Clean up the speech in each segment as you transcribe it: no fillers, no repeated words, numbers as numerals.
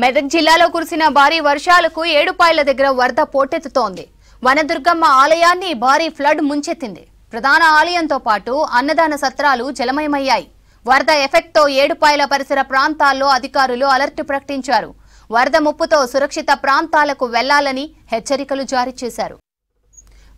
మెదక్ జిల్లాలో కురిసిన భారీ వర్షాలకు ఏడుపాయల దగ్గర వరద పోటెత్తుతోంది. వనదుర్గమ్మ ఆలయాన్ని భారీ ఫ్లడ్ ముంచెత్తింది. ప్రధాన ఆలయంతో పాటు అన్నదాన సత్రాలు జలమయమయ్యాయి. వరద ఎఫెక్ట్తో ఏడుపాయల పరిసర ప్రాంతాల్లో అధికారులు అలర్ట్ ప్రకటించారు. వరద ముప్పుతో సురక్షిత ప్రాంతాలకు వెళ్లాలని హెచ్చరికలు జారీ చేశారు.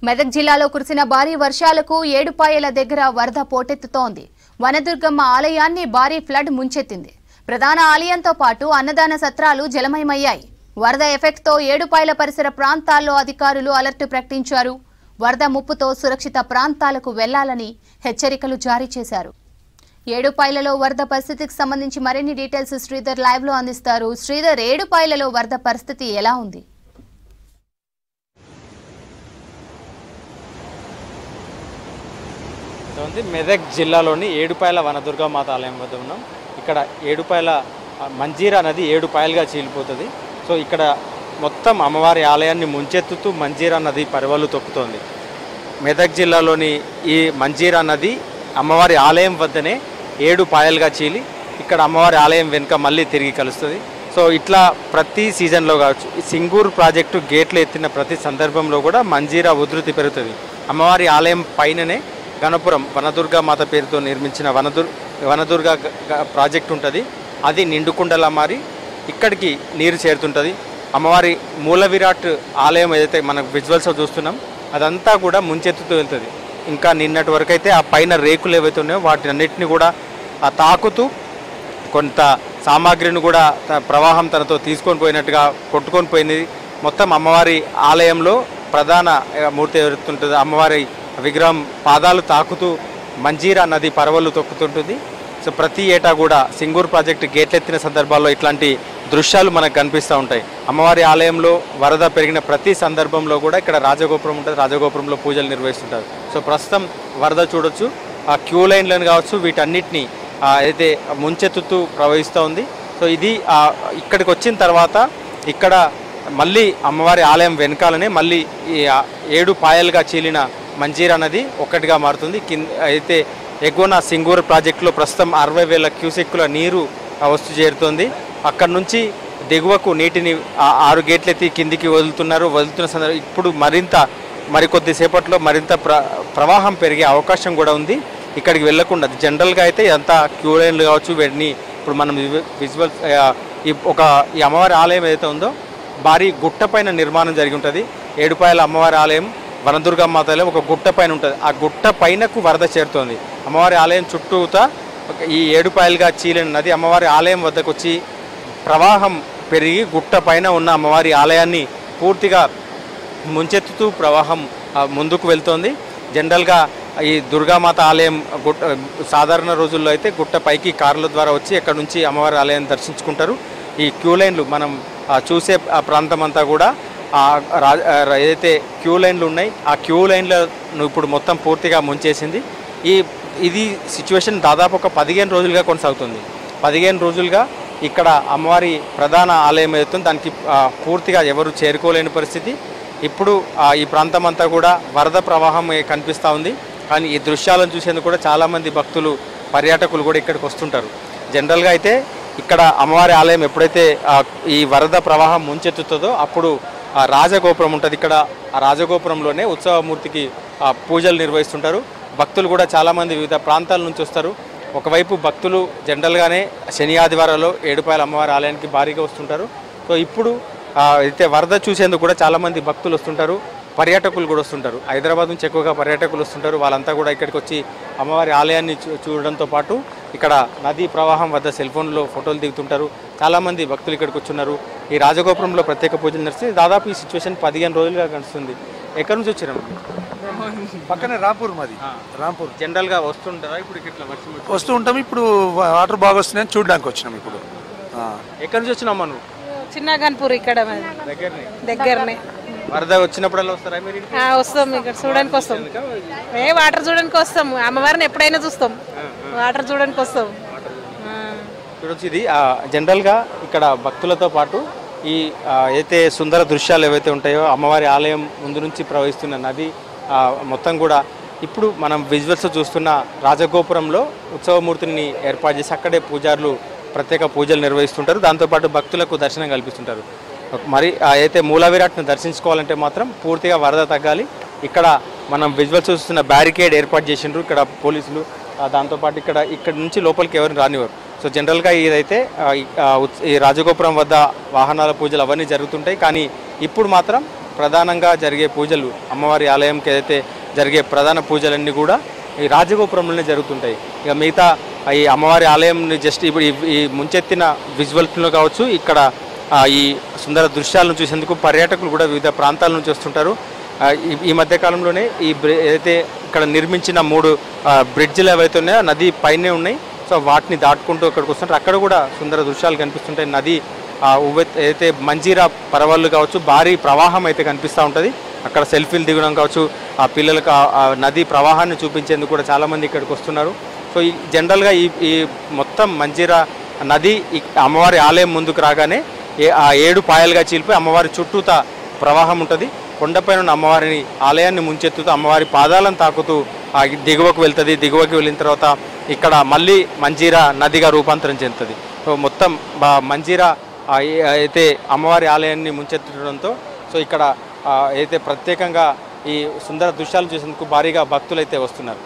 మెదక్ జిల్లాలో కురిసిన భారీ వర్షాలకు ఏడుపాయల దగ్గర వరద పోటెత్తుతోంది. వనదుర్గమ్మ ఆలయాన్ని భారీ ఫ్లడ్ ముంచెత్తింది. ప్రధాన ఆలయంతో పాటు అన్నదాన సత్రాలు జలమయమయ్యాయి. వరద ఎఫెక్ట్తో ఏడుపాయల పరిసర ప్రాంతాల్లో అధికారులు అలర్ట్ ప్రకటించారు. వరద ముప్పుతో సురక్షిత ప్రాంతాలకు వెళ్లాలని హెచ్చరికలు జారీ చేశారు. ఏడుపాయలలో వరద పరిస్థితికి సంబంధించి మరిన్ని డీటెయిల్స్ శ్రీధర్ లైవ్ లో అందిస్తారు. శ్రీధర్, ఏడుపాయలలో వరద పరిస్థితి ఎలా ఉంది? మెదక్ జిల్లాలోని ఏడుపాయల వనదుర్గామాత ఆలయం వద్ద ఉన్నాం. ఇక్కడ ఏడుపాయల మంజీరా నది ఏడుపాయలుగా చీలిపోతుంది. సో ఇక్కడ మొత్తం అమ్మవారి ఆలయాన్ని ముంచెత్తుతూ మంజీరా నది పరివలు తొక్కుతోంది. మెదక్ జిల్లాలోని ఈ మంజీరా నది అమ్మవారి ఆలయం వద్దనే ఏడుపాయలుగా చీలి ఇక్కడ అమ్మవారి ఆలయం వెనుక మళ్ళీ తిరిగి కలుస్తుంది. సో ఇట్లా ప్రతి సీజన్లో కావచ్చు, సింగూరు ప్రాజెక్టు గేట్లు ఎత్తిన ప్రతి సందర్భంలో కూడా మంజీరా ఉధృతి పెరుగుతుంది. అమ్మవారి ఆలయం పైననే గణపురం వనదుర్గా మాత పేరుతో నిర్మించిన వనదుర్గా ప్రాజెక్ట్ ఉంటుంది. అది నిండుకుండలా మారి ఇక్కడికి నీరు చేరుతుంటుంది. అమ్మవారి మూల విరాట్ ఆలయం ఏదైతే మనం విజువల్స్లో చూస్తున్నాం అదంతా కూడా ముంచెత్తుతూ వెళ్తుంది. ఇంకా నిన్నటి వరకు అయితే ఆ పైన రేకులు ఏవైతే ఉన్నాయో వాటి అన్నిటిని కూడా తాకుతూ కొంత సామాగ్రిని కూడా ప్రవాహం తనతో తీసుకొని పోయినట్టుగా కొట్టుకొని పోయింది. మొత్తం అమ్మవారి ఆలయంలో ప్రధాన మూర్తి ఎవరుతుంటుంది, అమ్మవారి విగ్రహం పాదాలు తాకుతూ మంజీరా నది పరవళ్ళు తొక్కుతుంటుంది. సో ప్రతి ఏటా కూడా సింగూరు ప్రాజెక్టు గేట్లెత్తిన సందర్భాల్లో ఇట్లాంటి దృశ్యాలు మనకు కనిపిస్తూ ఉంటాయి. అమ్మవారి ఆలయంలో వరద పెరిగిన ప్రతి సందర్భంలో కూడా ఇక్కడ రాజగోపురం ఉంటుంది. రాజగోపురంలో పూజలు నిర్వహిస్తుంటారు. సో ప్రస్తుతం వరద చూడొచ్చు, ఆ క్యూ లైన్లను కావచ్చు వీటన్నిటిని అయితే ముంచెత్తుతూ ప్రవహిస్తూ ఉంది. సో ఇది ఇక్కడికి వచ్చిన తర్వాత ఇక్కడ మళ్ళీ అమ్మవారి ఆలయం వెనకాలనే మళ్ళీ ఈ 7 పాయలుగా చీలిన మంజీరా నది ఒక్కటిగా మారుతుంది. అయితే ఎగువన సింగూరు ప్రాజెక్టులో ప్రస్తుతం 60,000 క్యూసెక్కుల నీరు వస్తు చేరుతుంది. అక్కడ నుంచి దిగువకు నీటిని 6 గేట్లెత్తి కిందికి వదులుతున్న సందర్భం ఇప్పుడు మరికొద్ది సేపట్లో మరింత ప్రవాహం పెరిగే అవకాశం కూడా ఉంది. ఇక్కడికి వెళ్లకుండా జనరల్గా అయితే అంతా క్యూ లైన్లు కావచ్చు వీటిని ఇప్పుడు మనం విజువల్ ఈ అమ్మవారి ఆలయం ఏదైతే ఉందో భారీ గుట్ట పైన నిర్మాణం జరిగి ఉంటుంది. ఏడుపాయల అమ్మవారి ఆలయం వనదుర్గమ్మ ఆలయం ఒక గుట్ట పైన ఉంటుంది. ఆ గుట్ట పైనకు వరద చేరుతోంది. అమ్మవారి ఆలయం చుట్టూతా ఈ ఏడుపాయలుగా చీలిన నది అమ్మవారి ఆలయం వద్దకు వచ్చి ప్రవాహం పెరిగి గుట్ట పైన ఉన్న అమ్మవారి ఆలయాన్ని పూర్తిగా ముంచెత్తుతూ ప్రవాహం ముందుకు వెళ్తోంది. జనరల్గా ఈ దుర్గామాత ఆలయం సాధారణ రోజుల్లో అయితే గుట్ట పైకి కార్ల ద్వారా వచ్చి అక్కడ నుంచి అమ్మవారి ఆలయాన్ని దర్శించుకుంటారు. ఈ క్యూ లైన్లు మనం చూసే ప్రాంతం అంతా కూడా ఏదైతే క్యూ లైన్లు ఉన్నాయి ఆ క్యూ లైన్లను ఇప్పుడు మొత్తం పూర్తిగా ముంచేసింది. ఇది సిచ్యువేషన్ దాదాపు ఒక 15 రోజులుగా కొనసాగుతుంది. 15 రోజులుగా ఇక్కడ అమ్మవారి ప్రధాన ఆలయం ఏదైతుంది దానికి పూర్తిగా ఎవరు చేరుకోలేని పరిస్థితి. ఇప్పుడు ఈ ప్రాంతం అంతా కూడా వరద ప్రవాహం కనిపిస్తూ ఉంది. కానీ ఈ దృశ్యాలను చూసేందుకు కూడా చాలామంది భక్తులు పర్యాటకులు కూడా ఇక్కడికి వస్తుంటారు. జనరల్గా అయితే ఇక్కడ అమ్మవారి ఆలయం ఎప్పుడైతే ఈ వరద ప్రవాహం ముంచెత్తుతుందో అప్పుడు రాజగోపురం ఉంటుంది. ఇక్కడ ఆ రాజగోపురంలోనే ఉత్సవమూర్తికి పూజలు నిర్వహిస్తుంటారు. భక్తులు కూడా చాలామంది వివిధ ప్రాంతాల నుంచి వస్తారు. ఒకవైపు భక్తులు జనరల్గానే శని ఆదివారాల్లో ఏడుపాయల అమ్మవారి ఆలయానికి భారీగా వస్తుంటారు. సో ఇప్పుడు అయితే వరద చూసేందుకు కూడా చాలామంది భక్తులు వస్తుంటారు, పర్యాటకులు కూడా వస్తుంటారు. హైదరాబాద్ నుంచి ఎక్కువగా పర్యాటకులు వస్తుంటారు. వాళ్ళంతా కూడా ఇక్కడికి వచ్చి అమ్మవారి ఆలయాన్ని చూడడంతో పాటు ఇక్కడ నదీ ప్రవాహం వద్ద సెల్ ఫోన్లో ఫోటోలు దిగుతుంటారు. చాలామంది భక్తులు ఇక్కడికి వచ్చున్నారు. ఈ రాజగోపురంలో ప్రత్యేక పూజలు నడుస్తుంది. దాదాపు ఈ సిచ్యువేషన్ 15 రోజులుగా కలుస్తుంది. ఎక్కడి నుంచి వచ్చారు? పక్కనే రాంపూర్, మాది రాంపూర్. జనరల్గా వస్తుంటారా? ఇప్పుడు ఇట్లా వస్తూ ఉంటాం. ఇప్పుడు వాటర్ బాగా వస్తున్నాయని చూడడానికి వచ్చినాం. ఇప్పుడు ఎక్కడి నుంచి వచ్చినామా నువ్వు? చిన్నగన్పూర్, ఇక్కడ దగ్గరనే. వరద వచ్చినప్పుడల్లా వస్తారా మీరు? వస్తాం, ఇక్కడ చూడడానికి వస్తాం. వాటర్ చూడడానికి వస్తాం. అమ్మవారిని ఎప్పుడైనా చూస్తాం, వాటర్ చూడడానికి వస్తాం. చూడొచ్చు, ఇది జనరల్గా ఇక్కడ భక్తులతో పాటు ఈ అయితే సుందర దృశ్యాలు ఏవైతే ఉంటాయో అమ్మవారి ఆలయం ముందు నుంచి ప్రవహిస్తున్న నది మొత్తం కూడా ఇప్పుడు మనం విజువల్స్ చూస్తున్న రాజగోపురంలో ఉత్సవమూర్తిని ఏర్పాటు చేసి అక్కడే పూజారులు ప్రత్యేక పూజలు నిర్వహిస్తుంటారు. దాంతోపాటు భక్తులకు దర్శనం కల్పిస్తుంటారు. మరి అయితే మూల విరాట్ను దర్శించుకోవాలంటే మాత్రం పూర్తిగా వరద తగ్గాలి. ఇక్కడ మనం విజువల్స్ చూస్తున్న బ్యారికేడ్ ఏర్పాటు చేసిండ్రు ఇక్కడ పోలీసులు. దాంతోపాటు ఇక్కడ నుంచి లోపలికి ఎవరిని రానివ్వరు. సో జనరల్గా ఇదైతే ఈ రాజగోపురం వద్ద వాహనాల పూజలు అవన్నీ జరుగుతుంటాయి. కానీ ఇప్పుడు మాత్రం ప్రధానంగా జరిగే పూజలు అమ్మవారి ఆలయంకి ఏదైతే జరిగే ప్రధాన పూజలన్నీ కూడా ఈ రాజగోపురంలోనే జరుగుతుంటాయి. ఇక మిగతా ఈ అమ్మవారి ఆలయం జస్ట్ ఇప్పుడు ఈ ముంచెత్తిన విజువల్స్లో కావచ్చు, ఇక్కడ ఈ సుందర దృశ్యాలను చూసేందుకు పర్యాటకులు కూడా వివిధ ప్రాంతాల నుంచి వస్తుంటారు. ఈ మధ్యకాలంలోనే ఏదైతే ఇక్కడ నిర్మించిన 3 బ్రిడ్జిలు ఏవైతే ఉన్నాయో నది పైనే ఉన్నాయి. సో వాటిని దాటుకుంటూ ఇక్కడికి వస్తుంటారు. అక్కడ కూడా సుందర దృశ్యాలు కనిపిస్తుంటాయి. నది ఏదైతే మంజీరా పరవళ్ళు కావచ్చు, భారీ ప్రవాహం అయితే కనిపిస్తూ ఉంటుంది. అక్కడ సెల్ఫీలు దిగడం కావచ్చు, ఆ పిల్లలకు ఆ నది ప్రవాహాన్ని చూపించేందుకు కూడా చాలామంది ఇక్కడికి వస్తున్నారు. సో ఈ జనరల్గా ఈ మొత్తం మంజీరా నది అమ్మవారి ఆలయం ముందుకు రాగానే ఆ 7 పాయలుగా చీలిపోయి అమ్మవారి చుట్టూతా ప్రవాహం ఉంటుంది. కొండపైన ఉన్న అమ్మవారిని ఆలయాన్ని ముంచెత్తుతూ అమ్మవారి పాదాలను తాకుతూ దిగువకు వెళ్తుంది. దిగువకి వెళ్ళిన తర్వాత ఇక్కడ మళ్ళీ మంజీరా నదిగా రూపాంతరం చెందుతుంది. సో మొత్తం మంజీరా అయితే అమ్మవారి ఆలయాన్ని ముంచెత్తడంతో సో ఇక్కడ అయితే ప్రత్యేకంగా ఈ సుందర దృశ్యాలు చూసేందుకు భారీగా భక్తులు అయితే వస్తున్నారు.